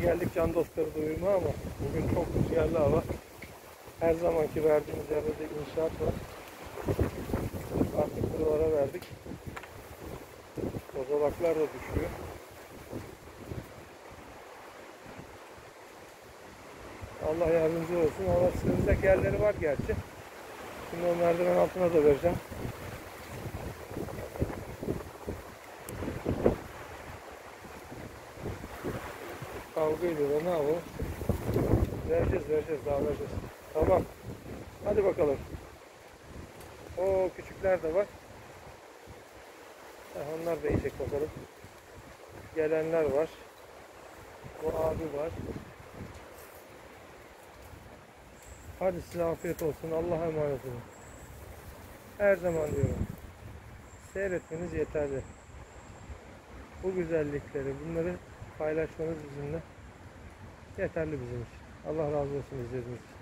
geldik can dostları doyurma ama bugün çok rüzgarlı hava. Her zamanki verdiğimiz yerde de inşaat var. Artık buralara verdik. Kozalaklar da düşüyor. Allah yardımcı olsun. Ama sığınacak yerleri var gerçi. Şimdi o merdiven altına da vereceğim. Kavga ediyorlar. Ne yapalım? Vereceğiz. Daha vereceğiz. Tamam. Hadi bakalım. O küçükler de var. Onlar da yiyecek bakalım. Gelenler var. Bu abi var. Hadi size afiyet olsun. Allah'a emanet olun. Her zaman diyorum. Seyretmeniz yeterli. Bu güzellikleri, bunları paylaşmanız bizimle yeterli bizim için. Allah razı olsun izlediğiniz için.